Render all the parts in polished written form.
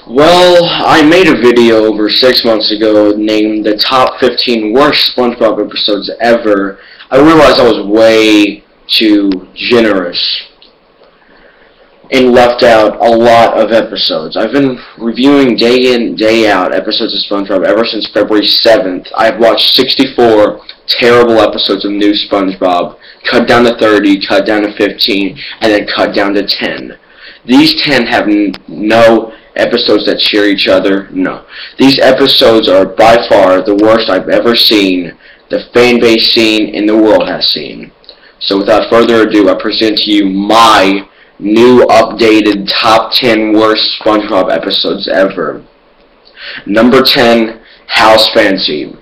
Well, I made a video over 6 months ago named the top 15 worst SpongeBob episodes ever. I realized I was way too generous and left out a lot of episodes. I've been reviewing day in, day out episodes of SpongeBob ever since February 7th. I've watched 64 terrible episodes of new SpongeBob, cut down to 30, cut down to 15, and then cut down to 10. These 10 have no episodes that cheer each other. No. These episodes are by far the worst I've ever seen, the fan base seen, and the world has seen. So without further ado, I present to you my new updated top 10 worst SpongeBob episodes ever. Number 10, House Fancy.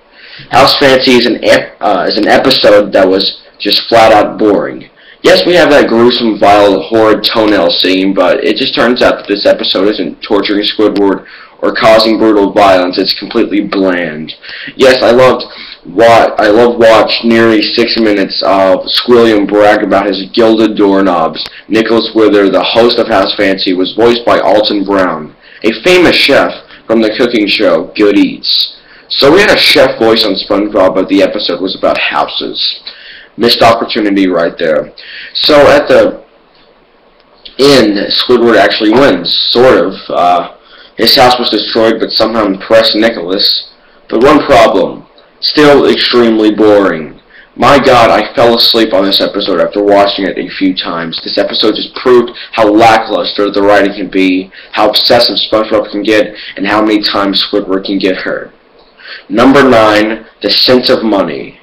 House Fancy is an episode that was just flat out boring. Yes, we have that gruesome, vile, horrid toenail scene, but it just turns out that this episode isn't torturing Squidward or causing brutal violence. It's completely bland. Yes, I loved watch nearly 6 minutes of Squilliam brag about his gilded doorknobs. Nicholas Wither, the host of House Fancy, was voiced by Alton Brown, a famous chef from the cooking show Good Eats. So we had a chef voice on SpongeBob, but the episode was about houses. Missed opportunity right there. So at the end, Squidward actually wins, sort of. His house was destroyed, but somehow impressed Nicholas. But one problem, still extremely boring. My God, I fell asleep on this episode after watching it a few times. This episode just proved how lackluster the writing can be, how obsessive SpongeBob can get, and how many times Squidward can get hurt. Number 9, The Sense of Money.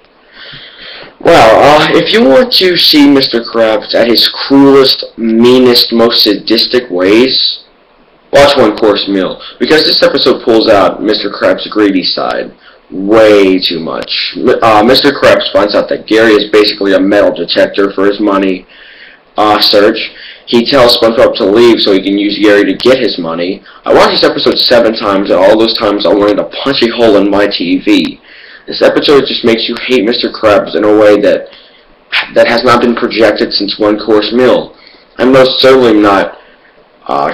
Well, if you want to see Mr. Krabs at his cruelest, meanest, most sadistic ways, watch One Course Meal, because this episode pulls out Mr. Krabs' greedy side way too much. Mr. Krabs finds out that Gary is basically a metal detector for his money search. He tells SpongeBob to leave so he can use Gary to get his money. I watched this episode 7 times, and all those times I wanted to punch a hole in my TV. This episode just makes you hate Mr. Krabs in a way that has not been projected since One Course Meal. I'm most certainly not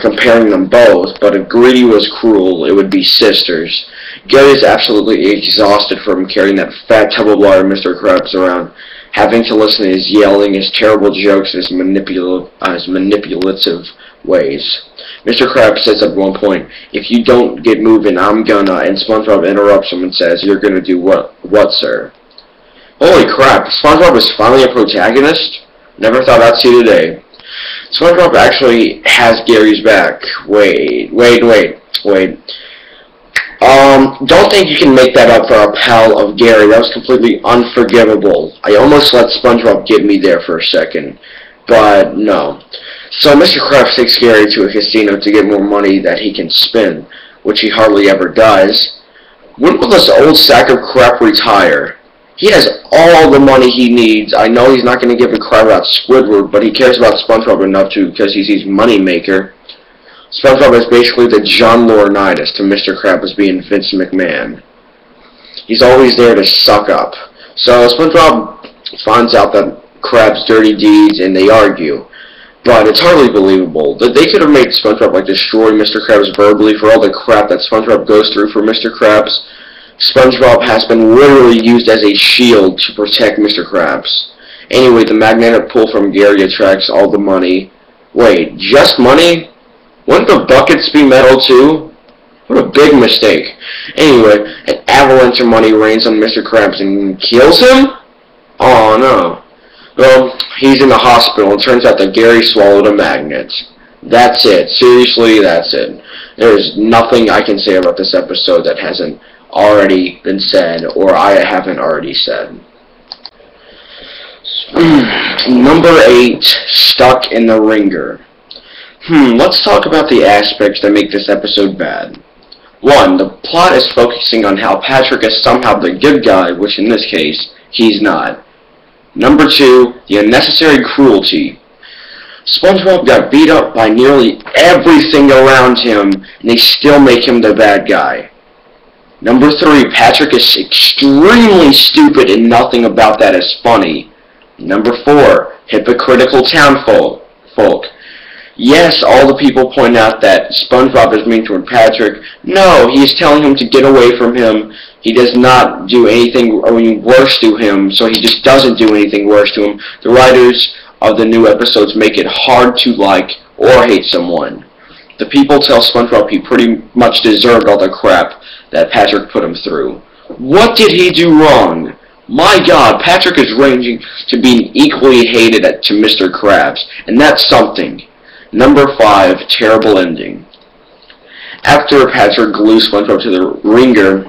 comparing them both, but if greedy was cruel, it would be sisters. Gary is absolutely exhausted from carrying that fat tub of water Mr. Krabs around, having to listen to his yelling, his terrible jokes, and his manipulative ways. Mr. Krabs says at one point, "If you don't get moving, I'm gonna," and SpongeBob interrupts him and says, "You're gonna do what, sir?" Holy crap, SpongeBob is finally a protagonist? Never thought I'd see today. SpongeBob actually has Gary's back. Wait. Don't think you can make that up for a pal of Gary. That was completely unforgivable. I almost let SpongeBob get me there for a second, but no. So Mr. Krabs takes Gary to a casino to get more money that he can spend, which he hardly ever does. When will this old sack of crap retire? He has all the money he needs. I know he's not going to give a crap about Squidward, but he cares about SpongeBob enough to because he's his money maker. SpongeBob is basically the John Laurinaitis to Mr. Krabs being Vince McMahon. He's always there to suck up. So SpongeBob finds out that Krabs' dirty deeds, and they argue. But it's hardly believable. That they could have made SpongeBob like destroy Mr. Krabs verbally for all the crap that SpongeBob goes through for Mr. Krabs. SpongeBob has been literally used as a shield to protect Mr. Krabs. Anyway, the magnetic pull from Gary attracts all the money. Wait, just money? Wouldn't the buckets be metal too? What a big mistake. Anyway, an avalanche of money rains on Mr. Krabs and kills him? Oh no. Well, he's in the hospital, and it turns out that Gary swallowed a magnet. That's it. Seriously, that's it. There's nothing I can say about this episode that hasn't already been said, or I haven't already said. Number 8, Stuck in the Ringer. Let's talk about the aspects that make this episode bad. 1, the plot is focusing on how Patrick is somehow the good guy, which in this case, he's not. Number 2, the unnecessary cruelty. SpongeBob got beat up by nearly everything around him, and they still make him the bad guy. Number 3, Patrick is extremely stupid and nothing about that is funny. Number 4, hypocritical townfolk. Yes, all the people point out that SpongeBob is mean toward Patrick. No, he is telling him to get away from him. He does not do anything worse to him, so he just doesn't do anything worse to him. The writers of the new episodes make it hard to like or hate someone. The people tell SpongeBob he pretty much deserved all the crap that Patrick put him through. What did he do wrong? My God, Patrick is ranging to being equally hated to Mr. Krabs, and that's something. Number 5, terrible ending. After Patrick glues SpongeBob to the ringer,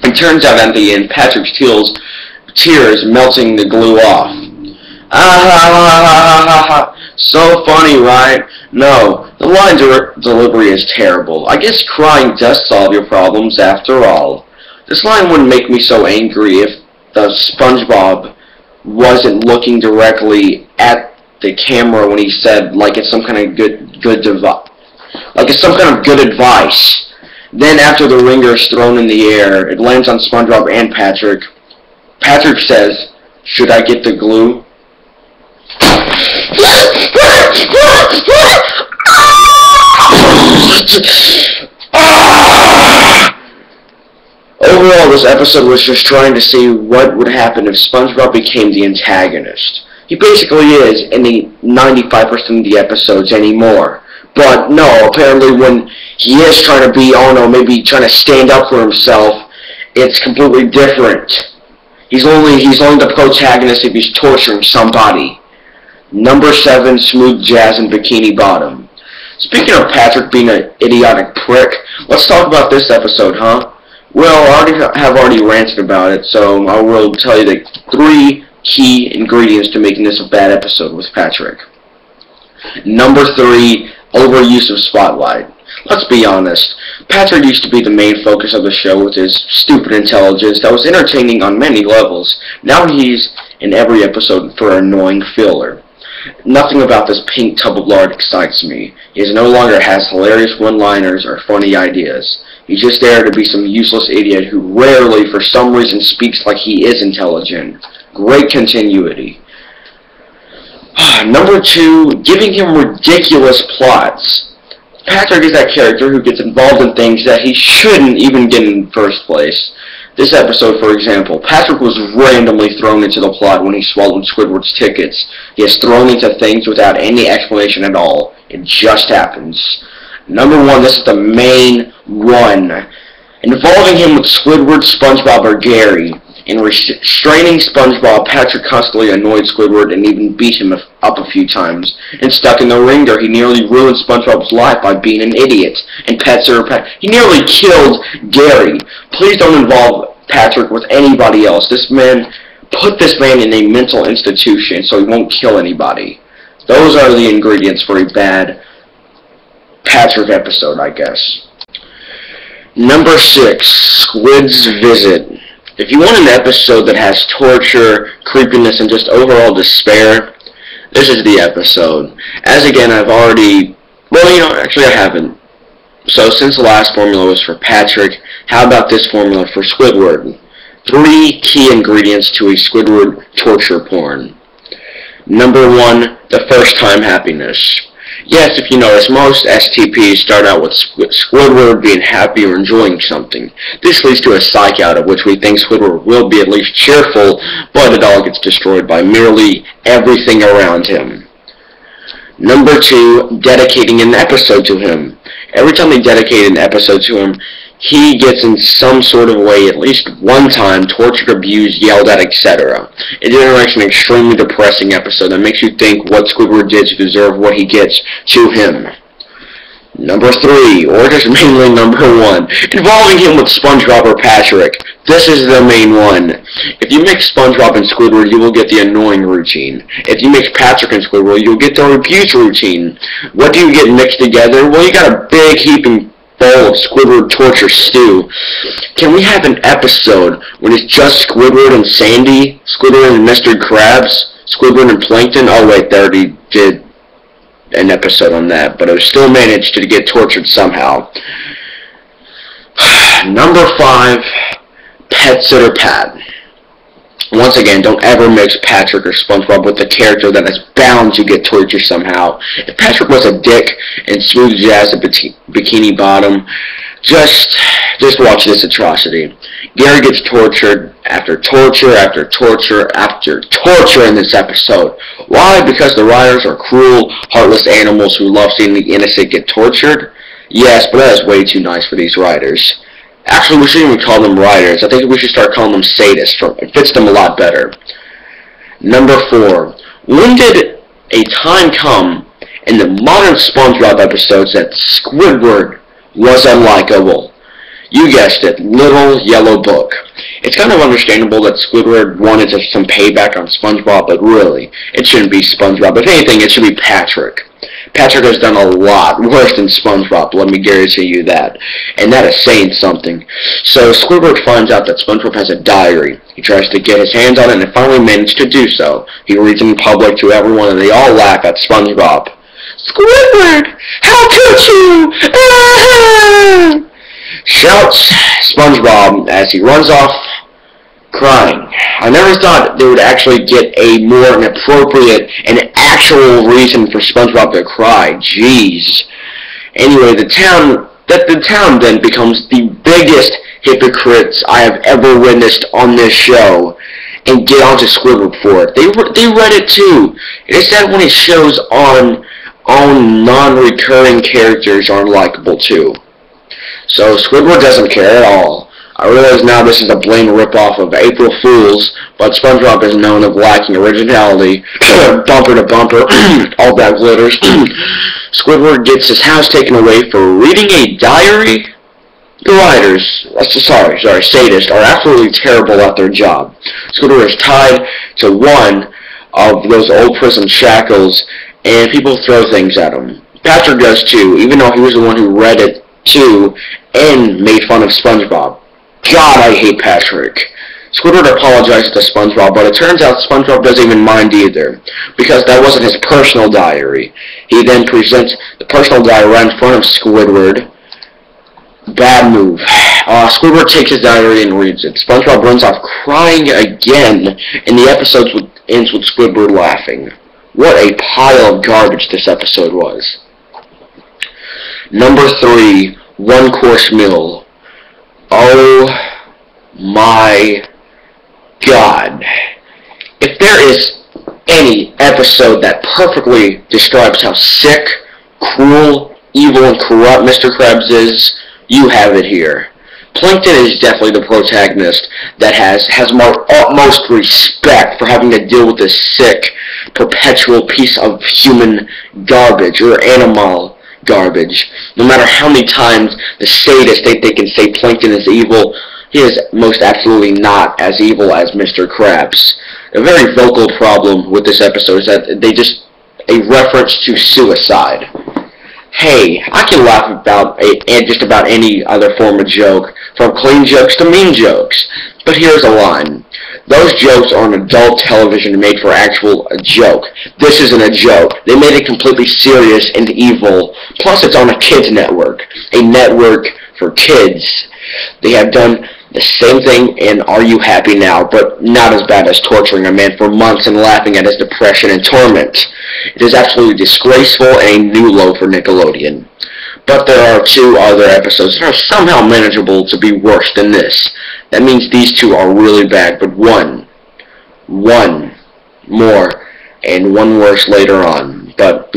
it turns out at the end Patrick's tears melting the glue off. Ah ha ha ha ha ha! So funny, right? No, the line delivery is terrible. I guess crying does solve your problems after all. This line wouldn't make me so angry if the SpongeBob wasn't looking directly at the camera when he said, like it's some kind of good advice. Then after the ringer is thrown in the air, it lands on SpongeBob and Patrick. Patrick says, "Should I get the glue?" Overall, this episode was just trying to see what would happen if SpongeBob became the antagonist. He basically is in the 95% of the episodes anymore. But no, apparently when he is trying to be, maybe trying to stand up for himself, it's completely different. He's only the protagonist if he's torturing somebody. Number 7, Smooth Jazz and Bikini Bottom. Speaking of Patrick being an idiotic prick, let's talk about this episode, huh? Well, I have already ranted about it, so I will tell you the 3 key ingredients to making this a bad episode with Patrick. Number 3, overuse of spotlight. Let's be honest, Patrick used to be the main focus of the show with his stupid intelligence that was entertaining on many levels. Now he's in every episode for an annoying filler. Nothing about this pink tub of lard excites me. He no longer has hilarious one-liners or funny ideas. He's just there to be some useless idiot who rarely, for some reason, speaks like he is intelligent. Great continuity. Number 2, giving him ridiculous plots. Patrick is that character who gets involved in things that he shouldn't even get in the first place. This episode, for example, Patrick was randomly thrown into the plot when he swallowed Squidward's tickets. He is thrown into things without any explanation at all. It just happens. Number 1, this is the main one. Involving him with Squidward, SpongeBob, or Gary. In restraining SpongeBob, Patrick constantly annoyed Squidward and even beat him up a few times. And stuck in the ringer, he nearly ruined SpongeBob's life by being an idiot. And he nearly killed Gary. Please don't involve Patrick with anybody else. Put this man in a mental institution so he won't kill anybody. Those are the ingredients for a bad Patrick episode, I guess. Number 6, Squid's Visit. If you want an episode that has torture, creepiness, and just overall despair, this is the episode. As again, actually I haven't. So since the last formula was for Patrick, how about this formula for Squidward? 3 key ingredients to a Squidward torture porn. Number 1, the first time happiness. Yes, if you notice, most STPs start out with Squidward being happy or enjoying something. This leads to a psych out of which we think Squidward will be at least cheerful, but it all gets destroyed by merely everything around him. Number 2, dedicating an episode to him. Every time they dedicate an episode to him, he gets in some sort of way, at least one time, tortured, abused, yelled at, etc. It generates an extremely depressing episode that makes you think what Squidward did to deserve what he gets to him. Number 3, or just mainly number 1, involving him with SpongeBob or Patrick. This is the main one. If you mix SpongeBob and Squidward, you will get the annoying routine. If you mix Patrick and Squidward, you'll get the abuse routine. What do you get mixed together? Well, you got a big heaping bowl of Squidward torture stew. Can we have an episode when it's just Squidward and Sandy, Squidward and Mr. Krabs, Squidward and Plankton? Oh wait, they already did an episode on that, but it still managed to get tortured somehow. Number 5, Pet Sitter Pat. Once again, don't ever mix Patrick or SpongeBob with a character that is bound to get tortured somehow. If Patrick was a dick and Smooth Jazz a Bikini Bottom, just watch this atrocity. Gary gets tortured after torture after torture after torture in this episode. Why? Because the writers are cruel, heartless animals who love seeing the innocent get tortured? Yes, but that is way too nice for these writers. Actually, we shouldn't even call them writers. I think we should start calling them sadists. It fits them a lot better. Number 4. When did a time come in the modern SpongeBob episodes that Squidward was unlikable? You guessed it, Little Yellow Book. It's kind of understandable that Squidward wanted some payback on SpongeBob, but really, it shouldn't be SpongeBob. If anything, it should be Patrick. Patrick has done a lot worse than SpongeBob, let me guarantee you that. And that is saying something. So Squidward finds out that SpongeBob has a diary. He tries to get his hands on it and finally manages to do so. He reads it in public to everyone and they all laugh at SpongeBob. Squidward! How could you? Ah! Shouts SpongeBob as he runs off crying. I never thought they would actually get a more appropriate and actual reason for SpongeBob to cry. Jeez. Anyway, the town then becomes the biggest hypocrites I have ever witnessed on this show, and get onto Squidward for it. They read it too. It is said when it shows on non-recurring characters are unlikable too. So Squidward doesn't care at all. I realize now this is a blatant ripoff of April Fools, but SpongeBob is known of lacking originality. Bumper to bumper, all that glitters. Squidward gets his house taken away for reading a diary? The writers, sadists, are absolutely terrible at their job. Squidward is tied to one of those old prison shackles, and people throw things at him. Patrick does too, even though he was the one who read it too and made fun of SpongeBob. God, I hate Patrick. Squidward apologizes to SpongeBob, but it turns out SpongeBob doesn't even mind either, because that wasn't his personal diary. He then presents the personal diary right in front of Squidward. Bad move. Squidward takes his diary and reads it. SpongeBob runs off crying again, and the episode ends with Squidward laughing. What a pile of garbage this episode was. Number 3, one-course meal. Oh my God. If there is any episode that perfectly describes how sick, cruel, evil, and corrupt Mr. Krabs is, you have it here. Plankton is definitely the protagonist that has my utmost respect for having to deal with this sick, perpetual piece of human garbage, or animal garbage. No matter how many times the sadists think they can say Plankton is evil, he is most absolutely not as evil as Mr. Krabs. A very vocal problem with this episode is that a reference to suicide. Hey, I can laugh about just about any other form of joke, from clean jokes to mean jokes. But here's a line. Those jokes are on adult television made for a joke. This isn't a joke. They made it completely serious and evil. Plus, it's on a kids network. A network for kids. They have done the same thing in Are You Happy Now, but not as bad as torturing a man for months and laughing at his depression and torment. It is absolutely disgraceful and a new low for Nickelodeon. But there are 2 other episodes that are somehow manageable to be worse than this. That means these 2 are really bad, but one more, and one worse later on. But,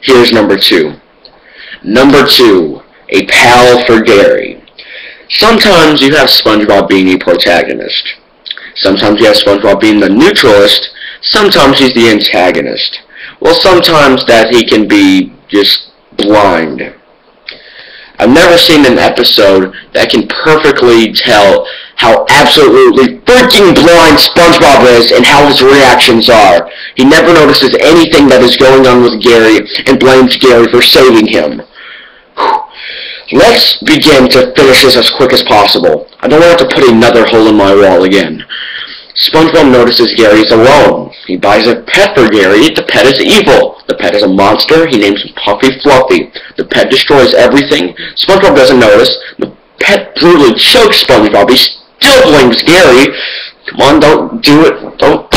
here's number 2. Number 2, a pal for Gary. Sometimes you have SpongeBob being a protagonist. Sometimes you have SpongeBob being the neutralist. Sometimes he's the antagonist. Well, sometimes that he can be just blind. I've never seen an episode that can perfectly tell how absolutely freaking blind SpongeBob is and how his reactions are. He never notices anything that is going on with Gary and blames Gary for saving him. Let's begin to finish this as quick as possible. I don't want to put another hole in my wall again. SpongeBob notices Gary is alone. He buys a pet for Gary. The pet is evil. The pet is a monster. He names him Puffy Fluffy. The pet destroys everything. SpongeBob doesn't notice. The pet brutally chokes SpongeBob. He still blames Gary. Come on, don't do it. Don't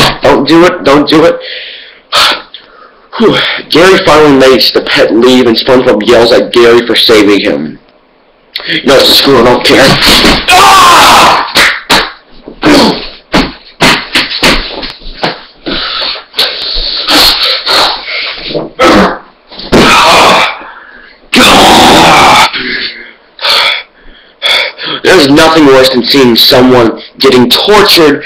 do it. Don't do it. Whew. Gary finally makes the pet leave, and SpongeBob yells at Gary for saving him. No, screw it, I don't care. Ah! There's nothing worse than seeing someone getting tortured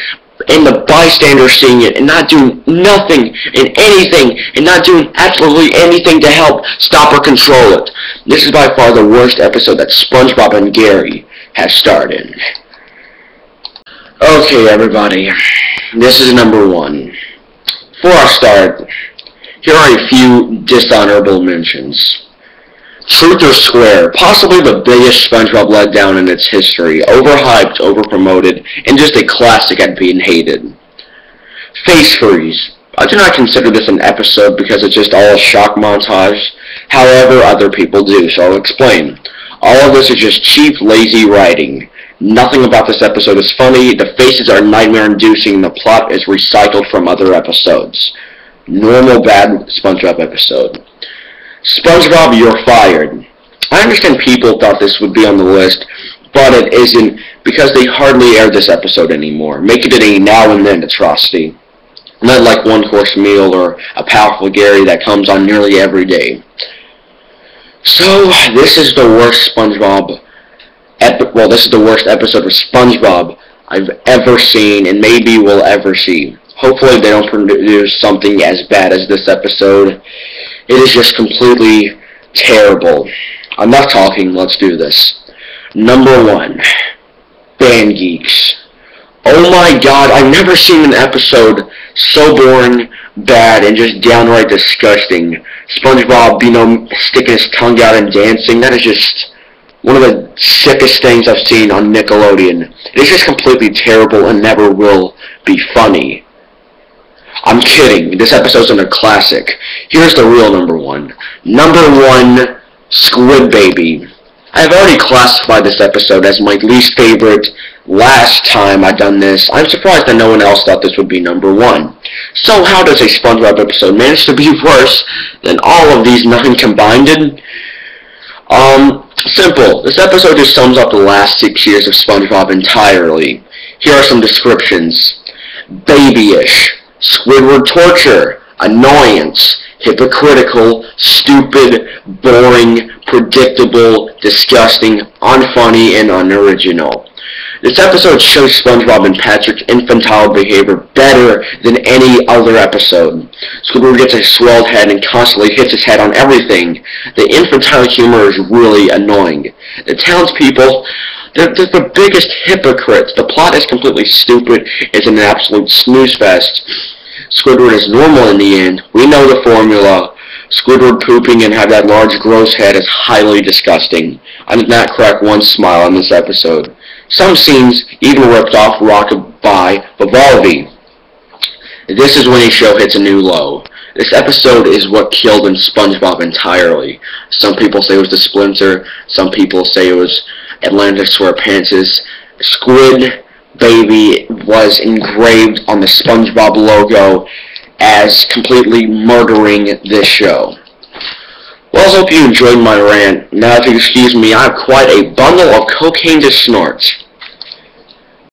and the bystanders seeing it and not doing nothing and anything and not doing absolutely anything to help stop or control it. This is by far the worst episode that SpongeBob and Gary have started. Okay, everybody, this is number 1. Before I start, here are a few dishonorable mentions. Truth or Square, possibly the biggest SpongeBob letdown in its history, overhyped, overpromoted, and just a classic at being hated. Face Freeze, I do not consider this an episode because it's just all a shock montage, however other people do, so I'll explain. All of this is just cheap, lazy writing. Nothing about this episode is funny, the faces are nightmare-inducing, and the plot is recycled from other episodes. Normal bad SpongeBob episode. SpongeBob, You're Fired. I understand people thought this would be on the list, but it isn't because they hardly air this episode anymore, making it a now-and-then atrocity. Not like One Course Meal or A Powerful Gary that comes on nearly every day. So, this is the worst this is the worst episode of SpongeBob I've ever seen and maybe will ever see. Hopefully they don't produce something as bad as this episode. It is just completely terrible. Enough talking, let's do this. Number 1, Band Geeks. Oh my god, I've never seen an episode so boring, bad, and just downright disgusting. SpongeBob, sticking his tongue out and dancing, that is just one of the sickest things I've seen on Nickelodeon. It is just completely terrible and never will be funny. I'm kidding. This episode's a classic. Here's the real number 1. Number 1, Squid Baby. I've already classified this episode as my least favorite last time I've done this. I'm surprised that no one else thought this would be number 1. So how does a SpongeBob episode manage to be worse than all of these 9 combined? Simple. This episode just sums up the last 6 years of SpongeBob entirely. Here are some descriptions. Babyish. Squidward torture, annoyance, hypocritical, stupid, boring, predictable, disgusting, unfunny, and unoriginal. This episode shows SpongeBob and Patrick's infantile behavior better than any other episode. Squidward gets a swelled head and constantly hits his head on everything. The infantile humor is really annoying. The townspeople, they're the biggest hypocrites. The plot is completely stupid. It's an absolute snooze fest. Squidward is normal in the end. We know the formula. Squidward pooping and have that large gross head is highly disgusting. I did not crack one smile on this episode. Some scenes even ripped off Rockabye Vivaldi. This is when a show hits a new low. This episode is what killed SpongeBob entirely. Some people say it was the Splinter. Some people say it was Atlantic SquarePants. Squid Baby was engraved on the SpongeBob logo as completely murdering this show. Well, I hope you enjoyed my rant. Now, if you excuse me, I have quite a bundle of cocaine to snort.